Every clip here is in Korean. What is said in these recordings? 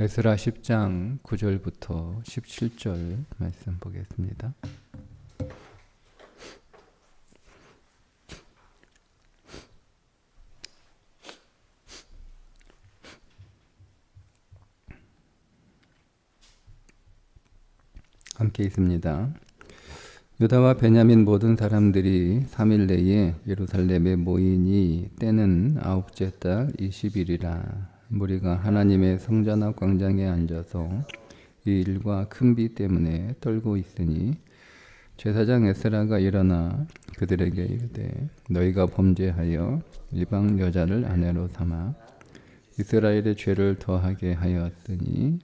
에스라 10장 9절부터 17절 말씀 보겠습니다. 함께 있습니다. 유다와 베냐민 모든 사람들이 3일 내에 예루살렘에 모이니 때는 9째 달 20일이라. 무리가 하나님의 성전 앞 광장에 앉아서 이 일과 큰 비 때문에 떨고 있으니 제사장 에스라가 일어나 그들에게 이르되 너희가 범죄하여 이방 여자를 아내로 삼아 이스라엘의 죄를 더하게 하였으니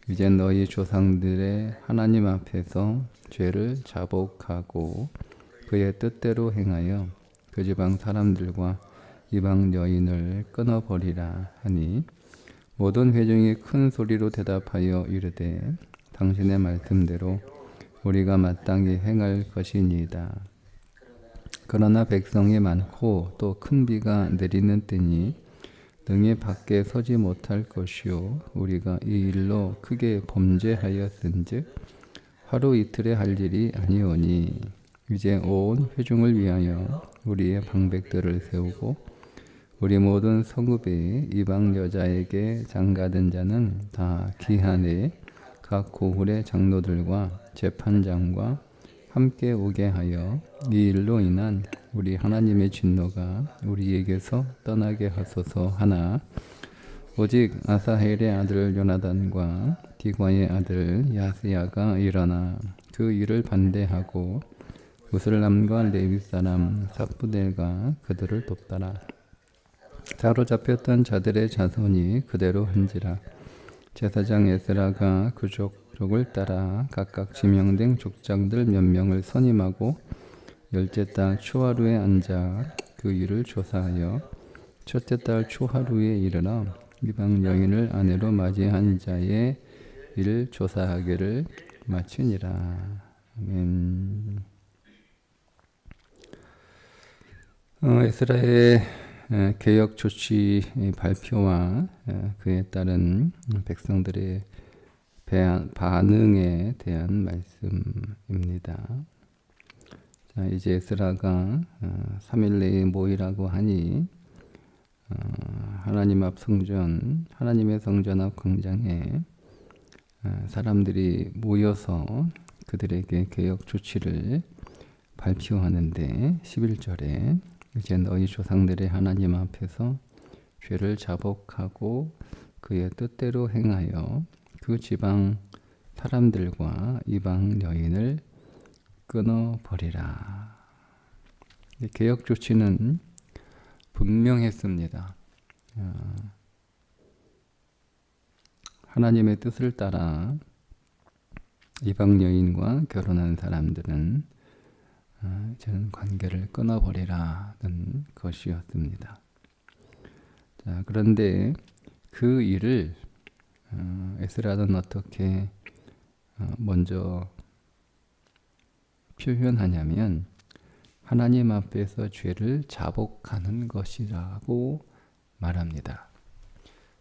이제 너희 조상들의 하나님 앞에서 죄를 자복하고 그의 뜻대로 행하여 그 지방 사람들과 이방 여인을 끊어버리라 하니 모든 회중이 큰 소리로 대답하여 이르되 당신의 말씀대로 우리가 마땅히 행할 것이니이다. 그러나 백성이 많고 또 큰 비가 내리는 때니 능히 밖에 서지 못할 것이요 우리가 이 일로 크게 범죄하였은즉 하루 이틀에 할 일이 아니오니 이제 온 회중을 위하여 우리의 방백들을 세우고 우리 모든 성읍에 이방 여자에게 장가든 자는 다 기한에 각 고을의 장로들과 재판장과 함께 오게 하여 이 일로 인한 우리 하나님의 진노가 우리에게서 떠나게 하소서 하나 오직 아사헬의 아들 요나단과 디과의 아들 야스야가 일어나 그 일을 반대하고 무슬람과 레위 사람 삭부델과 그들을 돕더라. 사로잡혔던 자들의 자손이 그대로 한지라. 제사장 에스라가 그 족속을 따라 각각 지명된 족장들 몇 명을 선임하고 10째 달 초하루에 앉아 그 일을 조사하여 첫째 달 초하루에 이르러 이방 여인을 아내로 맞이한 자의 일 조사하기를 마치니라. 아멘. 에스라의 개혁 조치 발표와 그에 따른 백성들의 반응에 대한 말씀입니다. 자, 이제 에스라가 3일 내에 모이라고 하니 하나님 앞 성전, 하나님의 성전 앞 광장에 사람들이 모여서 그들에게 개혁 조치를 발표하는데 11절에 이제 너희 조상들의 하나님 앞에서 죄를 자복하고 그의 뜻대로 행하여 그 지방 사람들과 이방 여인을 끊어버리라. 개혁 조치는 분명했습니다. 하나님의 뜻을 따라 이방 여인과 결혼한 사람들은 저는 관계를 끊어버리라는 것이었습니다. 자, 그런데 그 일을 에스라는 어떻게 먼저 표현하냐면 하나님 앞에서 죄를 자복하는 것이라고 말합니다.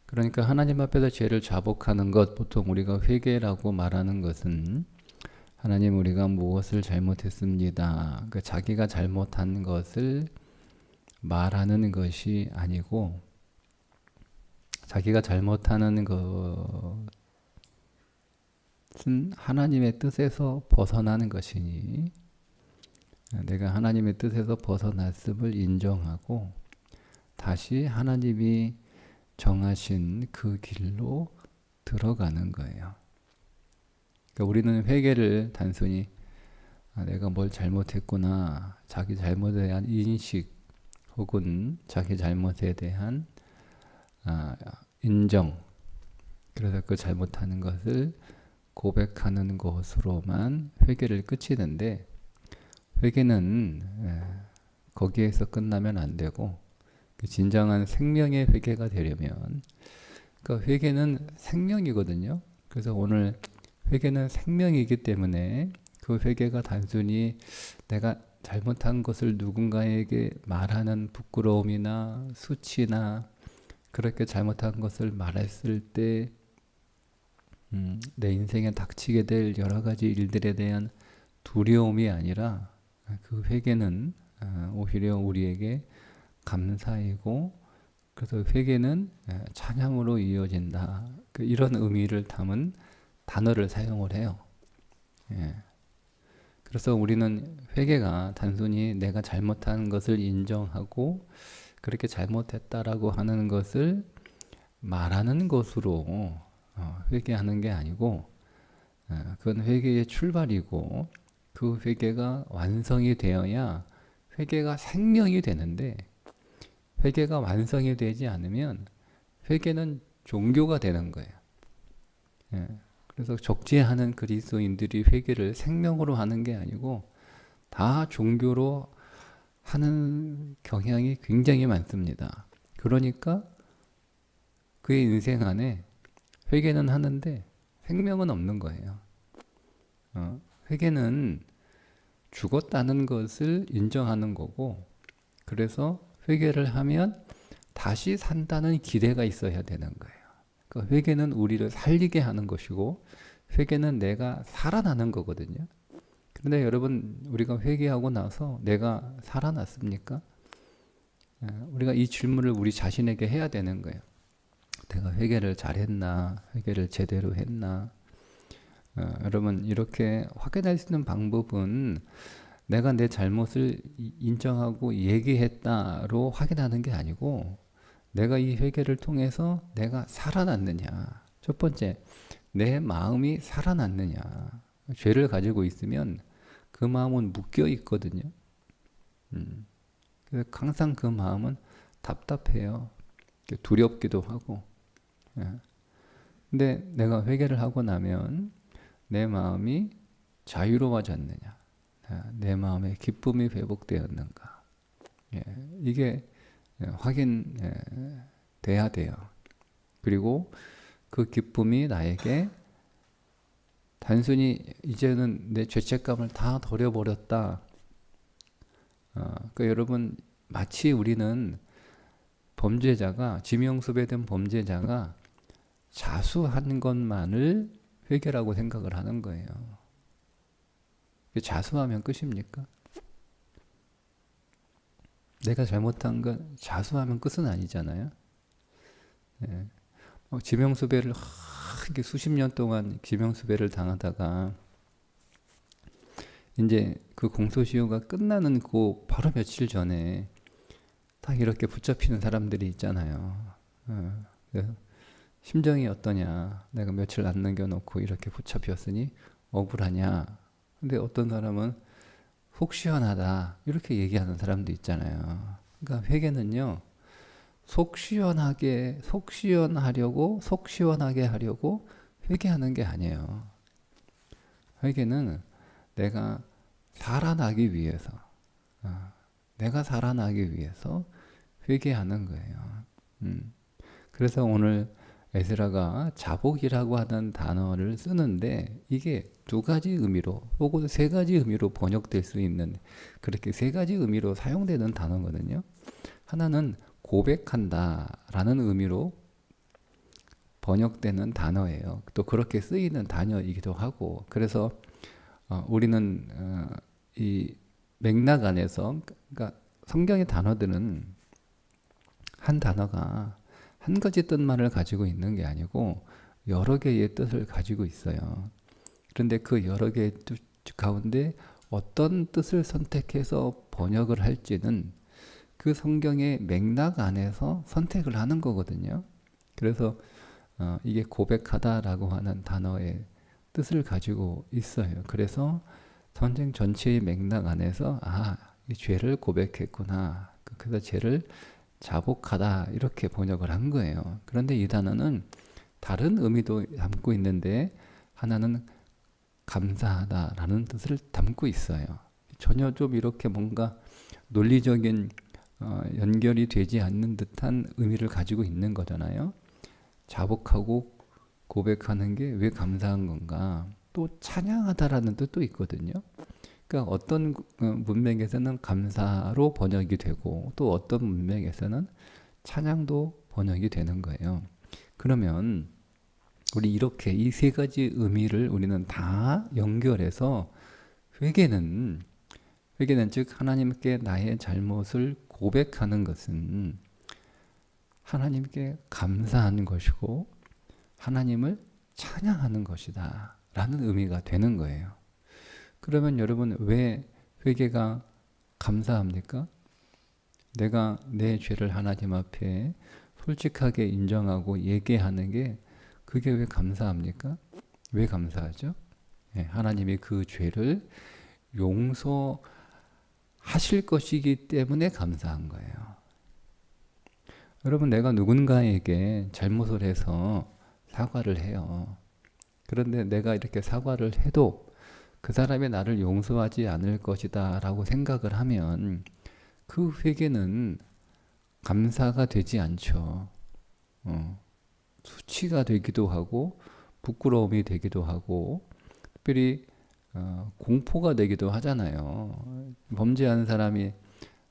그러니까 하나님 앞에서 죄를 자복하는 것, 보통 우리가 회개라고 말하는 것은 하나님 우리가 무엇을 잘못했습니다. 그 자기가 잘못한 것을 말하는 것이 아니고 자기가 잘못하는 것은 하나님의 뜻에서 벗어나는 것이니 내가 하나님의 뜻에서 벗어났음을 인정하고 다시 하나님이 정하신 그 길로 들어가는 거예요. 그러니까 우리는 회개를 단순히 내가 뭘 잘못했구나, 자기 잘못에 대한 인식 혹은 자기 잘못에 대한 인정, 그래서 그 잘못하는 것을 고백하는 것으로만 회개를 끝이는데 회개는 거기에서 끝나면 안 되고 진정한 생명의 회개가 되려면 그 회개는 생명이거든요. 그래서 오늘 회개는 생명이기 때문에 그 회개가 단순히 내가 잘못한 것을 누군가에게 말하는 부끄러움이나 수치나 그렇게 잘못한 것을 말했을 때 내 인생에 닥치게 될 여러 가지 일들에 대한 두려움이 아니라 그 회개는 오히려 우리에게 감사이고, 그래서 회개는 찬양으로 이어진다. 이런 의미를 담은 단어를 사용을 해요. 예. 그래서 우리는 회개가 단순히 내가 잘못한 것을 인정하고 그렇게 잘못했다라고 하는 것을 말하는 것으로 회개하는 게 아니고, 그건 회개의 출발이고, 그 회개가 완성이 되어야 회개가 생명이 되는데, 회개가 완성이 되지 않으면 회개는 종교가 되는 거예요. 예. 그래서 적재하는 그리스도인들이 회개를 생명으로 하는 게 아니고 다 종교로 하는 경향이 굉장히 많습니다. 그러니까 그의 인생 안에 회개는 하는데 생명은 없는 거예요. 회개는 죽었다는 것을 인정하는 거고, 그래서 회개를 하면 다시 산다는 기대가 있어야 되는 거예요. 그러니까 회개는 우리를 살리게 하는 것이고, 회개는 내가 살아나는 거거든요. 그런데 여러분, 우리가 회개하고 나서 내가 살아났습니까? 우리가 이 질문을 우리 자신에게 해야 되는 거예요. 내가 회개를 잘했나? 회개를 제대로 했나? 여러분, 이렇게 확인할 수 있는 방법은 내가 내 잘못을 인정하고 얘기했다로 확인하는 게 아니고, 내가 이 회개를 통해서 내가 살아났느냐. 첫 번째, 내 마음이 살아났느냐. 죄를 가지고 있으면 그 마음은 묶여 있거든요. 그래서 항상 그 마음은 답답해요. 두렵기도 하고. 근데 내가 회개를 하고 나면 내 마음이 자유로워졌느냐, 내 마음의 기쁨이 회복되었는가, 이게 확인돼야 돼요. 그리고 그 기쁨이 나에게 단순히 이제는 내 죄책감을 다 덜어버렸다. 그러니까 여러분, 마치 우리는 범죄자가, 지명수배된 범죄자가 자수한 것만을 회개라고 생각을 하는 거예요. 자수하면 끝입니까? 내가 잘못한 건 자수하면 끝은 아니잖아요. 지명수배를 수십 년 동안 지명수배를 당하다가 이제 그 공소시효가 끝나는 그 바로 며칠 전에 딱 이렇게 붙잡히는 사람들이 있잖아요. 심정이 어떠냐? 내가 며칠 안 남겨놓고 이렇게 붙잡혔으니 억울하냐? 근데 어떤 사람은 속 시원하다 이렇게 얘기하는 사람도 있잖아요. 그러니까 회개는요, 속 시원하게 하려고 회개하는 게 아니에요. 회개는 내가 살아나기 위해서 회개하는 거예요. 그래서 오늘 에스라가 자복이라고 하는 단어를 쓰는데, 이게 두 가지 의미로 혹은 세 가지 의미로 번역될 수 있는, 그렇게 세 가지 의미로 사용되는 단어거든요. 하나는 고백한다 라는 의미로 번역되는 단어예요. 또 그렇게 쓰이는 단어이기도 하고, 그래서 우리는 이 맥락 안에서, 그러니까 성경의 단어들은 한 단어가 한 가지 뜻만을 가지고 있는 게 아니고 여러 개의 뜻을 가지고 있어요. 그런데 그 여러 개의 뜻 가운데 어떤 뜻을 선택해서 번역을 할지는 그 성경의 맥락 안에서 선택을 하는 거거든요. 그래서 이게 고백하다라고 하는 단어의 뜻을 가지고 있어요. 그래서 전쟁 전체의 맥락 안에서 이 죄를 고백했구나, 그래서 죄를 자복하다 이렇게 번역을 한 거예요. 그런데 이 단어는 다른 의미도 담고 있는데, 하나는 감사하다라는 뜻을 담고 있어요. 전혀 좀 이렇게 뭔가 논리적인 연결이 되지 않는 듯한 의미를 가지고 있는 거잖아요. 자복하고 고백하는 게 왜 감사한 건가? 또 찬양하다라는 뜻도 있거든요. 그러니까 어떤 문맥에서는 감사로 번역이 되고, 또 어떤 문맥에서는 찬양도 번역이 되는 거예요. 그러면 우리 이렇게 이 세 가지 의미를 우리는 다 연결해서 회개는 즉 하나님께 나의 잘못을 고백하는 것은 하나님께 감사하는 것이고 하나님을 찬양하는 것이다 라는 의미가 되는 거예요. 그러면 여러분 왜 회개가 감사합니까? 내가 내 죄를 하나님 앞에 솔직하게 인정하고 얘기하는 게 그게 왜 감사합니까? 왜 감사하죠? 하나님이 그 죄를 용서하실 것이기 때문에 감사한 거예요. 여러분 내가 누군가에게 잘못을 해서 사과를 해요. 그런데 내가 이렇게 사과를 해도 그 사람이 나를 용서하지 않을 것이다 라고 생각을 하면 그 회개는 감사가 되지 않죠. 수치가 되기도 하고 부끄러움이 되기도 하고 특별히 공포가 되기도 하잖아요. 범죄한 사람이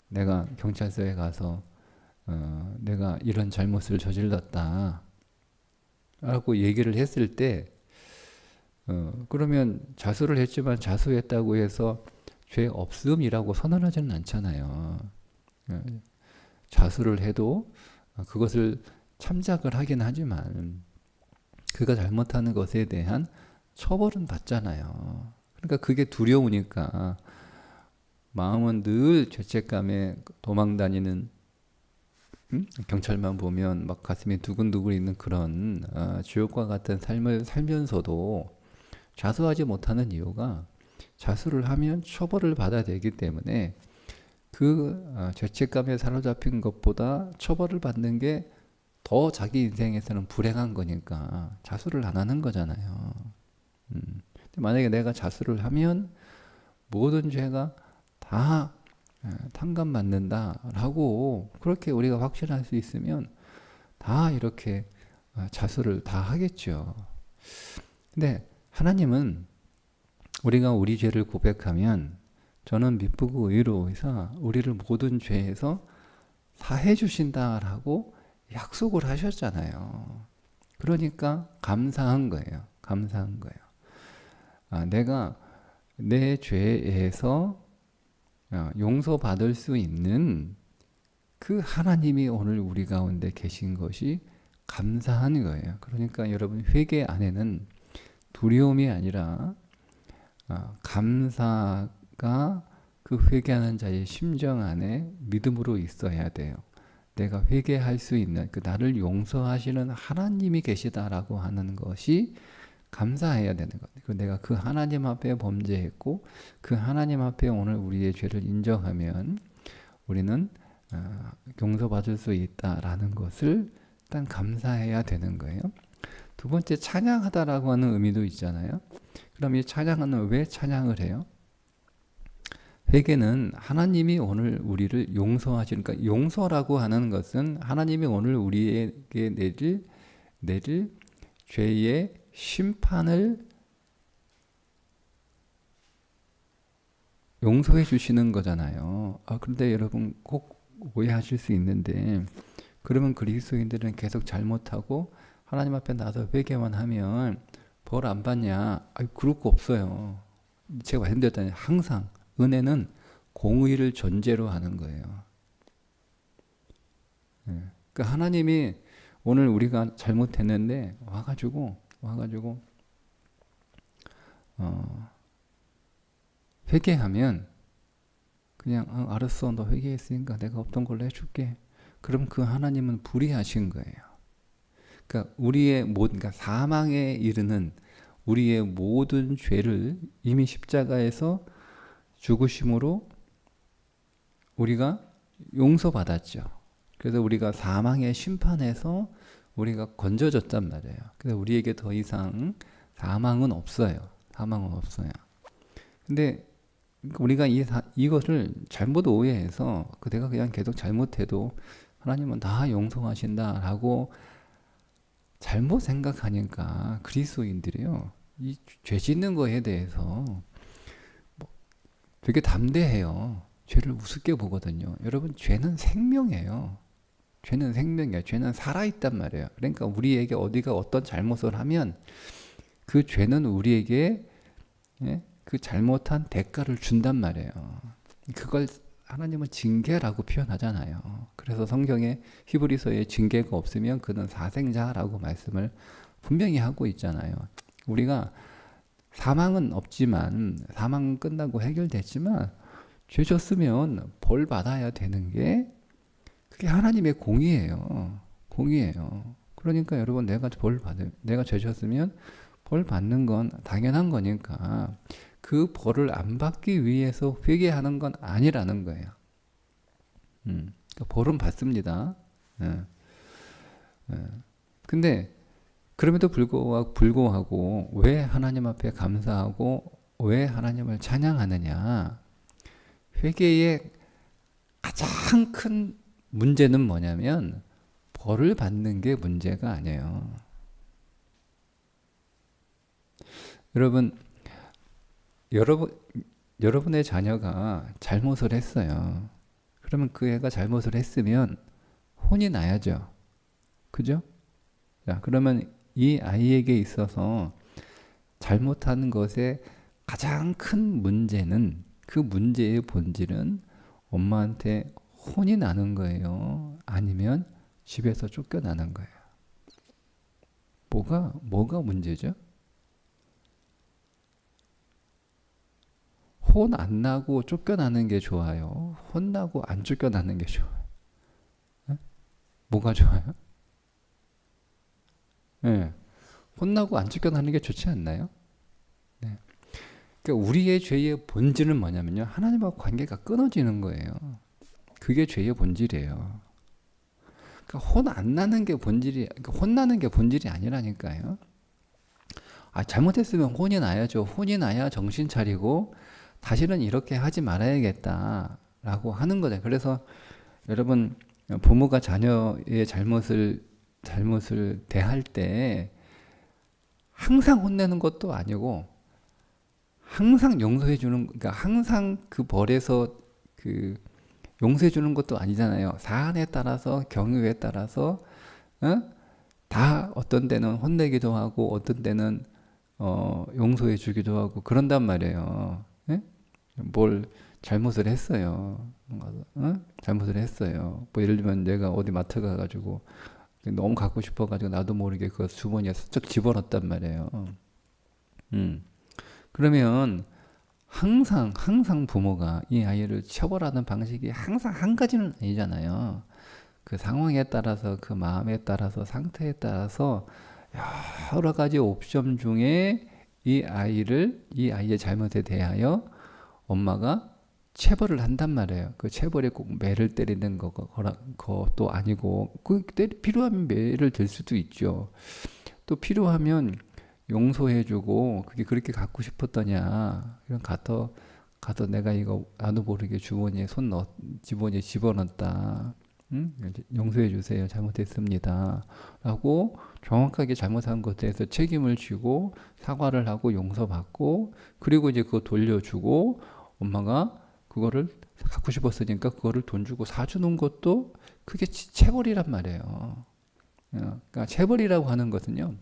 내가 경찰서에 가서 내가 이런 잘못을 저질렀다 라고 얘기를 했을 때 그러면 자수를 했지만 자수했다고 해서 죄 없음이라고 선언하지는 않잖아요. 자수를 해도 그것을 참작을 하긴 하지만 그가 잘못하는 것에 대한 처벌은 받잖아요. 그러니까 그게 두려우니까 마음은 늘 죄책감에 도망다니는 경찰만 보면 막 가슴이 두근두근 있는 그런 지옥과 같은 삶을 살면서도 자수하지 못하는 이유가 자수를 하면 처벌을 받아야 되기 때문에 그 죄책감에 사로잡힌 것보다 처벌을 받는 게 더 자기 인생에서는 불행한 거니까 자수를 안 하는 거잖아요. 만약에 내가 자수를 하면 모든 죄가 다 탕감받는다라고 그렇게 우리가 확신할 수 있으면 다 이렇게 자수를 다 하겠죠. 근데 하나님은 우리가 우리 죄를 고백하면 저는 미쁘고 의로우사 우리를 모든 죄에서 사해 주신다라고 약속을 하셨잖아요. 그러니까 감사한 거예요. 감사한 거예요. 내가 내 죄에서 용서받을 수 있는 그 하나님이 오늘 우리 가운데 계신 것이 감사한 거예요. 그러니까 여러분 회개 안에는 두려움이 아니라 감사가 그 회개하는 자의 심정 안에 믿음으로 있어야 돼요. 내가 회개할 수 있는 그 나를 용서하시는 하나님이 계시다라고 하는 것이 감사해야 되는 거예요. 내가 그 하나님 앞에 범죄했고 그 하나님 앞에 오늘 우리의 죄를 인정하면 우리는 용서받을 수 있다라는 것을 일단 감사해야 되는 거예요. 두 번째 찬양하다라고 하는 의미도 있잖아요. 그럼 이 찬양은 왜 찬양을 해요? 회개는 하나님이 오늘 우리를 용서하시는, 그러니까 용서라고 하는 것은 하나님이 오늘 우리에게 내릴 죄의 심판을 용서해 주시는 거잖아요. 그런데 여러분 꼭 오해하실 수 있는데 그러면 그리스도인들은 계속 잘못하고 하나님 앞에 나서 회개만 하면 벌 안 받냐? 그럴 거 없어요. 제가 말씀드렸잖아요. 항상 은혜는 공의를 전제로 하는 거예요. 그러니까 하나님이 오늘 우리가 잘못했는데 와가지고 회개하면 그냥 알았어, 너 회개했으니까 내가 없던 걸로 해줄게. 그럼 그 하나님은 불의하신 거예요. 그러니까 그러니까 사망에 이르는 우리의 모든 죄를 이미 십자가에서 죽으심으로 우리가 용서받았죠. 그래서 우리가 사망의 심판에서 우리가 건져졌단 말이에요. 그래서 우리에게 더 이상 사망은 없어요. 사망은 없어요. 근데 우리가 이것을 잘못 오해해서 내가 그냥 계속 잘못해도 하나님은 다 용서하신다라고 잘못 생각하니까 그리스도인들이요, 이 죄 짓는 거에 대해서 되게 담대해요. 죄를 우습게 보거든요. 여러분 죄는 생명이에요. 죄는 생명이야. 죄는 살아있단 말이에요. 그러니까 우리에게 어디가 어떤 잘못을 하면 그 죄는 우리에게 예? 그 잘못한 대가를 준단 말이에요. 그걸 하나님은 징계라고 표현하잖아요. 그래서 성경에 히브리서에 징계가 없으면 그는 사생자라고 말씀을 분명히 하고 있잖아요. 우리가 사망은 없지만 사망은 끝나고 해결됐지만 죄 졌으면 벌 받아야 되는 게 그게 하나님의 공의예요. 공의예요. 그러니까 여러분 내가 죄 졌으면 벌 받는 건 당연한 거니까 그 벌을 안 받기 위해서 회개하는 건 아니라는 거예요. 그러니까 벌은 받습니다. 예. 근데 그럼에도 불구하고 왜 하나님 앞에 감사하고 왜 하나님을 찬양하느냐? 회개의 가장 큰 문제는 뭐냐면 벌을 받는 게 문제가 아니에요. 여러분, 여러분의 자녀가 잘못을 했어요. 그러면 그 애가 잘못을 했으면 혼이 나야죠. 그죠? 자, 그러면 이 아이에게 있어서 잘못하는 것의 가장 큰 문제는 그 문제의 본질은 엄마한테 혼이 나는 거예요. 아니면 집에서 쫓겨나는 거예요. 뭐가 문제죠? 혼 안 나고 쫓겨나는 게 좋아요? 혼나고 안 쫓겨나는 게 좋아요? 네? 뭐가 좋아요? 네. 혼나고 안 쫓겨나는 게 좋지 않나요? 네. 그러니까 우리의 죄의 본질은 뭐냐면요. 하나님과 관계가 끊어지는 거예요. 그게 죄의 본질이에요. 그러니까 혼 안 나는 게 그러니까 혼나는 게 본질이 아니라니까요. 잘못했으면 혼이 나야죠. 혼이 나야 정신 차리고 다시는 이렇게 하지 말아야겠다라고 하는 거죠. 그래서 여러분 부모가 자녀의 잘못을 대할 때 항상 혼내는 것도 아니고 항상 용서해 주는, 그러니까 항상 그 벌에서 그 용서해 주는 것도 아니잖아요. 사안에 따라서 경우에 따라서 다 어떤 때는 혼내기도 하고 어떤 때는 용서해 주기도 하고 그런단 말이에요. 예? 뭘 잘못을 했어요. 잘못을 했어요. 뭐 예를 들면 내가 어디 마트 가가지고 너무 갖고 싶어가지고 나도 모르게 그 주머니에 슬쩍 집어넣었단 말이에요. 그러면 항상 부모가 이 아이를 처벌하는 방식이 항상 한 가지는 아니잖아요. 그 상황에 따라서 그 마음에 따라서 상태에 따라서 여러 가지 옵션 중에 이 아이의 잘못에 대하여 엄마가 체벌을 한단 말이에요. 그 체벌이 꼭 매를 때리는 것도 아니고 필요하면 매를 들 수도 있죠. 또 필요하면 용서해주고 그게 그렇게 갖고 싶었더냐 이런 가서 내가 이거 나도 모르게 주머니에 주머니에 집어넣었다. 용서해 주세요. 잘못했습니다. 라고 정확하게 잘못한 것에 대해서 책임을 지고 사과를 하고 용서받고 그리고 이제 그거 돌려주고 엄마가 그거를 갖고 싶었으니까 그거를 돈 주고 사주는 것도 그게 체벌이란 말이에요. 그러니까 체벌이라고 하는 것은요.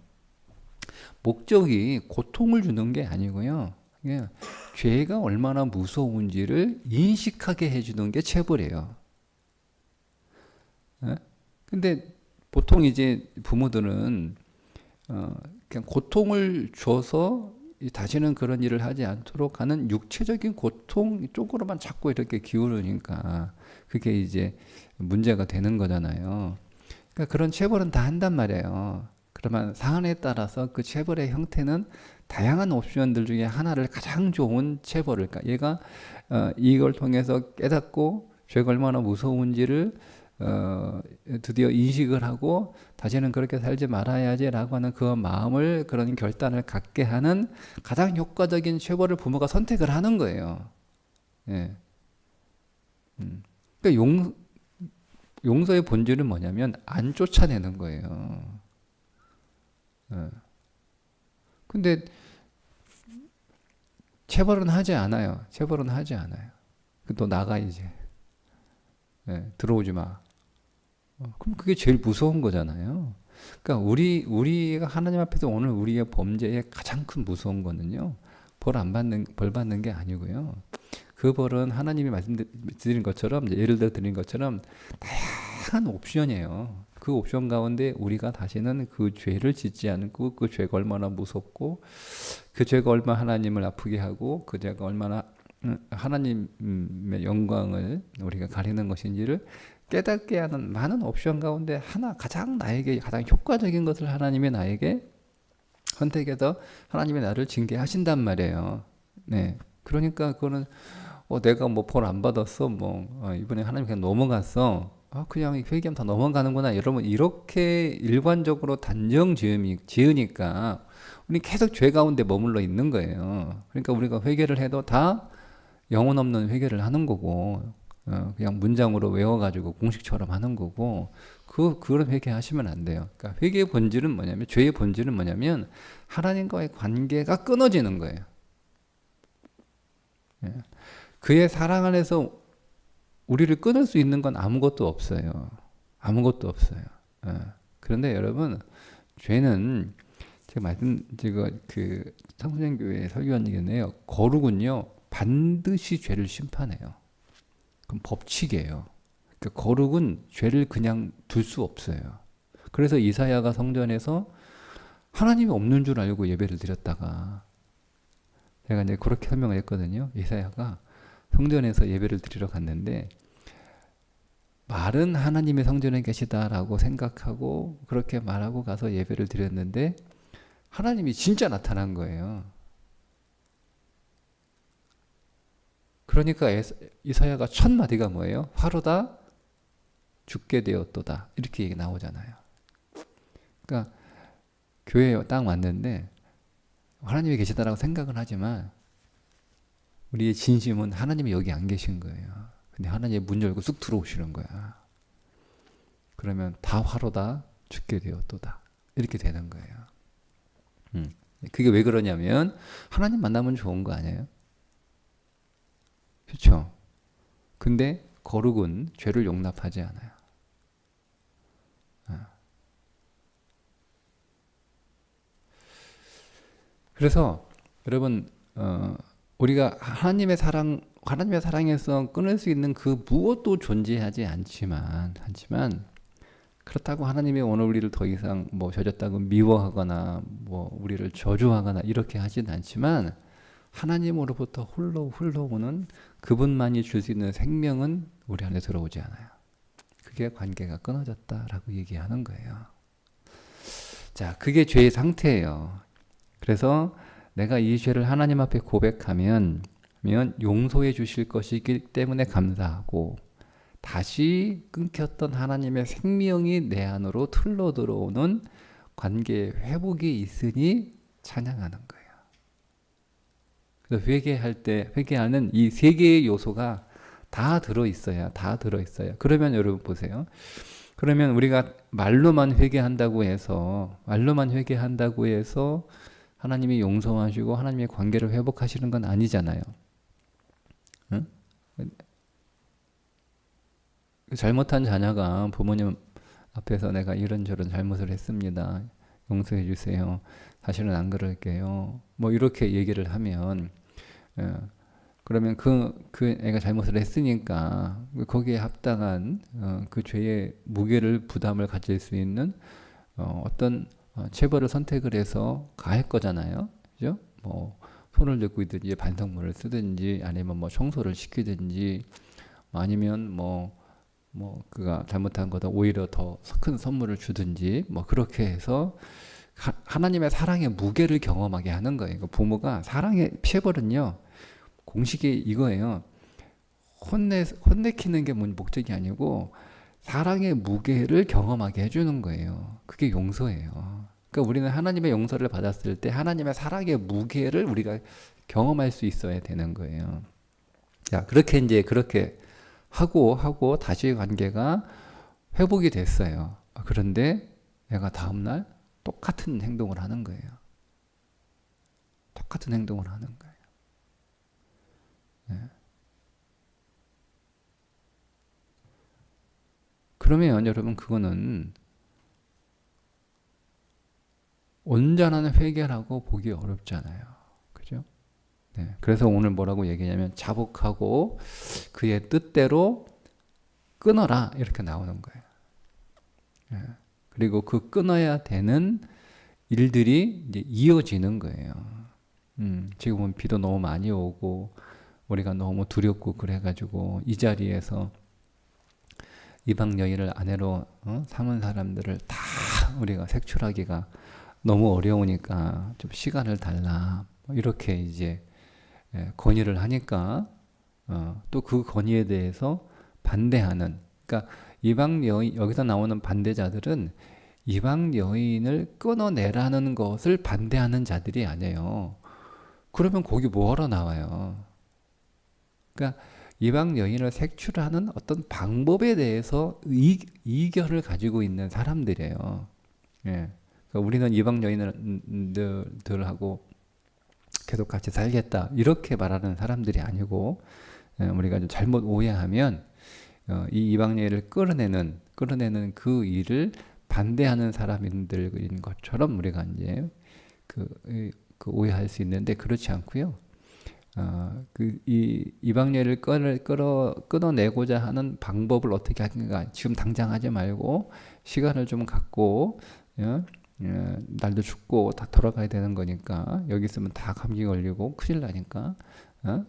목적이 고통을 주는 게 아니고요. 죄가 얼마나 무서운지를 인식하게 해주는 게 체벌이에요. 근데 보통 이제 부모들은 그냥 고통을 줘서 다시는 그런 일을 하지 않도록 하는 육체적인 고통 쪽으로만 자꾸 이렇게 기울으니까 그게 이제 문제가 되는 거잖아요. 그러니까 그런 체벌은 다 한단 말이에요. 그러면 사안에 따라서 그 체벌의 형태는 다양한 옵션들 중에 하나를 가장 좋은 체벌을, 그러니까 얘가 이걸 통해서 깨닫고 죄가 얼마나 무서운지를 드디어 인식을 하고 다시는 그렇게 살지 말아야지라고 하는 그 마음을, 그런 결단을 갖게 하는 가장 효과적인 체벌을 부모가 선택을 하는 거예요. 예. 그러니까 용서의 본질은 뭐냐면 안 쫓아내는 거예요. 예. 근데 체벌은 하지 않아요. 체벌은 하지 않아요. 너 나가 이제. 예, 들어오지 마. 그럼 그게 제일 무서운 거잖아요. 그러니까 우리가 하나님 앞에서 오늘 우리의 범죄의 가장 큰 무서운 거는요. 벌 받는 게 아니고요. 그 벌은 하나님이 말씀드린 것처럼, 예를 들어 드린 것처럼 다양한 옵션이에요. 그 옵션 가운데 우리가 다시는 그 죄를 짓지 않고, 그 죄가 얼마나 무섭고, 그 죄가 얼마나 하나님을 아프게 하고, 그 죄가 얼마나 하나님의 영광을 우리가 가리는 것인지를 깨닫게 하는 많은 옵션 가운데 하나, 나에게 가장 효과적인 것을 하나님이 나에게 선택해서 하나님이 나를 징계하신단 말이에요. 네. 그러니까 그거는 내가 뭐 벌 안 받았어, 이번에 하나님 그냥 넘어갔어. 그냥 회개하면 다 넘어가는구나. 여러분 이렇게 일관적으로 단정 지으니까 우리 계속 죄 가운데 머물러 있는 거예요. 그러니까 우리가 회개를 해도 다 영혼 없는 회개를 하는 거고, 그냥 문장으로 외워가지고 공식처럼 하는 거고, 그런 회개 하시면 안 돼요. 그러니까 회개의 본질은 뭐냐면, 죄의 본질은 뭐냐면, 하나님과의 관계가 끊어지는 거예요. 예. 그의 사랑 안에서 우리를 끊을 수 있는 건 아무것도 없어요. 아무것도 없어요. 예. 그런데 여러분, 죄는, 제가 그 청소년교회 설교하는데요, 거룩은요, 반드시 죄를 심판해요. 그럼 법칙이에요. 그러니까 거룩은 죄를 그냥 둘 수 없어요. 그래서 이사야가 성전에서 하나님이 없는 줄 알고 예배를 드렸다가, 제가 이제 그렇게 설명을 했거든요. 이사야가 성전에서 예배를 드리러 갔는데, 말은 하나님의 성전에 계시다라고 생각하고 그렇게 말하고 가서 예배를 드렸는데, 하나님이 진짜 나타난 거예요. 그러니까 이사야가 첫 마디가 뭐예요? 화로다 죽게 되었도다. 이렇게 얘기 나오잖아요. 그러니까 교회에 딱 왔는데 하나님이 계시다라고 생각은 하지만 우리의 진심은 하나님이 여기 안 계신 거예요. 근데 하나님이 문 열고 쑥 들어오시는 거야. 그러면 다 화로다 죽게 되었도다. 이렇게 되는 거예요. 그게 왜 그러냐면 하나님 만나면 좋은 거 아니에요? 그렇죠? 근데 거룩은 죄를 용납하지 않아요. 그래서 여러분, 우리가 하나님의 사랑에서 끊을 수 있는 그 무엇도 존재하지 않지만 그렇다고 하나님이 오늘 우리를 더 이상 젖었다고 미워하거나 우리를 저주하거나 이렇게 하진 않지만, 하나님으로부터 홀로 흘러오는 그분만이 줄 수 있는 생명은 우리 안에 들어오지 않아요. 그게 관계가 끊어졌다라고 얘기하는 거예요. 자, 그게 죄의 상태예요. 그래서 내가 이 죄를 하나님 앞에 고백하면 용서해 주실 것이기 때문에 감사하고, 다시 끊겼던 하나님의 생명이 내 안으로 틀러 들어오는 관계의 회복이 있으니 찬양하는 거예요. 그래서 회개하는 이 세 개의 요소가 다 들어있어요. 그러면 여러분 보세요. 그러면 우리가 말로만 회개한다고 해서 하나님이 용서하시고 하나님의 관계를 회복하시는 건 아니잖아요. 응? 잘못한 자녀가 부모님 앞에서 내가 이런저런 잘못을 했습니다. 용서해 주세요. 다시는 안 그럴게요. 이렇게 얘기를 하면, 그러면 그 애가 잘못을 했으니까 거기에 합당한 그 죄의 무게를 부담을 가질 수 있는 어떤 체벌을 선택을 해서 가할 거잖아요. 그죠? 손을 들고 있든지 반성문을 쓰든지 아니면 청소를 시키든지 아니면 그가 잘못한 거다 오히려 더 큰 선물을 주든지 그렇게 해서 하나님의 사랑의 무게를 경험하게 하는 거예요. 부모가 사랑의 체벌은요, 공식이 이거예요. 혼내키는 게 목적이 아니고 사랑의 무게를 경험하게 해주는 거예요. 그게 용서예요. 그러니까 우리는 하나님의 용서를 받았을 때 하나님의 사랑의 무게를 우리가 경험할 수 있어야 되는 거예요. 자, 그렇게 하고 다시 관계가 회복이 됐어요. 그런데 내가 다음날 똑같은 행동을 하는 거예요. 똑같은 행동을 하는 거예요. 네. 그러면 여러분 그거는 온전한 회개라고 보기 어렵잖아요. 그죠? 네. 그래서 오늘 뭐라고 얘기하냐면 자복하고 그의 뜻대로 끊어라 이렇게 나오는 거예요. 네. 그리고 그 끊어야 되는 일들이 이제 이어지는 거예요. 지금은 비도 너무 많이 오고 우리가 너무 두렵고 그래가지고 이 자리에서 이방 여인을 아내로 삼은 사람들을 다 우리가 색출하기가 너무 어려우니까 좀 시간을 달라 이렇게 이제 건의를 하니까 또 그 건의에 대해서 반대하는, 그러니까 이방 여인, 여기서 나오는 반대자들은 이방 여인을 끊어내라는 것을 반대하는 자들이 아니에요. 그러면 거기 뭐하러 나와요? 그러니까 이방 여인을 색출하는 어떤 방법에 대해서 이견을 가지고 있는 사람들이에요. 예. 그러니까 우리는 이방 여인들하고 계속 같이 살겠다 이렇게 말하는 사람들이 아니고, 우리가 좀 잘못 오해하면 이 이방 여인을 끌어내는 그 일을 반대하는 사람들인 것처럼 우리가 이제 그 오해할 수 있는데 그렇지 않고요. 이 이방 여인을 끊어내고자 하는 방법을 어떻게 하는가, 지금 당장 하지 말고 시간을 좀 갖고, 날도 춥고 다 돌아가야 되는 거니까 여기 있으면 다 감기 걸리고 큰일 나니까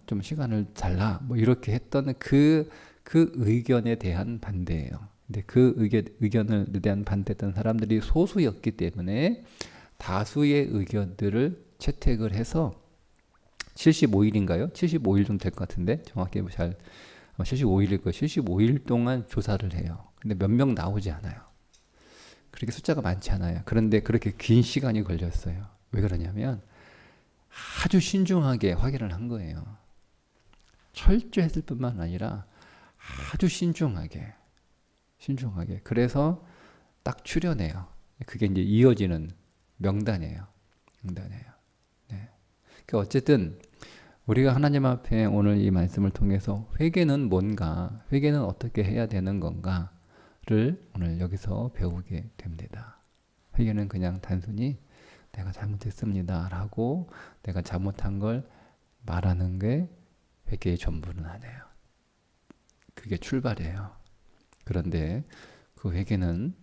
좀 시간을 달라 뭐 이렇게 했던 그 의견에 대한 반대예요. 근데 그 의견에 대한 반대했던 사람들이 소수였기 때문에 다수의 의견들을 채택을 해서 75일인가요? 75일 좀 될 것 같은데 정확히 잘 75일일 거예요. 75일 동안 조사를 해요. 근데 몇 명 나오지 않아요. 그렇게 숫자가 많지 않아요. 그런데 그렇게 긴 시간이 걸렸어요. 왜 그러냐면 아주 신중하게 확인을 한 거예요. 철저했을 뿐만 아니라 아주 신중하게. 그래서 딱 추려내요. 그게 이제 이어지는 명단이에요. 네. 그러니까 어쨌든 우리가 하나님 앞에 오늘 이 말씀을 통해서 회개는 뭔가, 회개는 어떻게 해야 되는 건가를 오늘 여기서 배우게 됩니다. 회개는 그냥 단순히 내가 잘못했습니다 라고 내가 잘못한 걸 말하는 게 회개의 전부는 아니에요. 그게 출발이에요. 그런데 그 회개는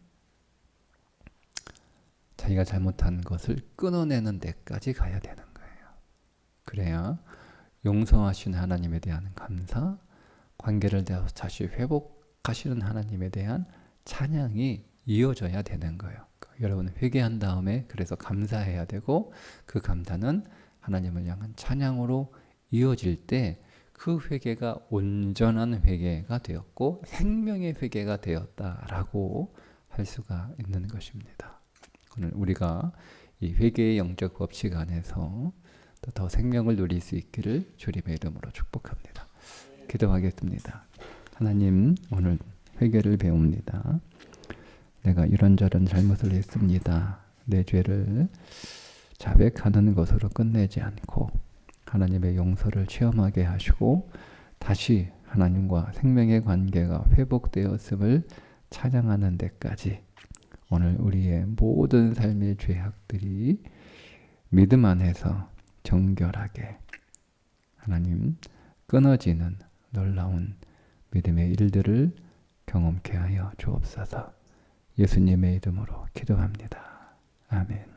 자기가 잘못한 것을 끊어내는 데까지 가야 되는 거예요. 그래야 용서하신 하나님에 대한 감사, 관계를 다시 회복하시는 하나님에 대한 찬양이 이어져야 되는 거예요. 여러분 회개한 다음에 그래서 감사해야 되고, 그 감사는 하나님을 향한 찬양으로 이어질 때 그 회개가 온전한 회개가 되었고 생명의 회개가 되었다라고 할 수가 있는 것입니다. 오늘 우리가 이 회개의 영적 법칙 안에서 더 생명을 누릴 수 있기를 주님의 이름으로 축복합니다. 기도하겠습니다. 하나님, 오늘 회개를 배웁니다. 내가 이런저런 잘못을 했습니다. 내 죄를 자백하는 것으로 끝내지 않고 하나님의 용서를 체험하게 하시고 다시 하나님과 생명의 관계가 회복되었음을 찬양하는 데까지 오늘 우리의 모든 삶의 죄악들이 믿음 안에서 정결하게 하나님 끊어지는 놀라운 믿음의 일들을 경험케 하여 주옵소서. 예수님의 이름으로 기도합니다. 아멘.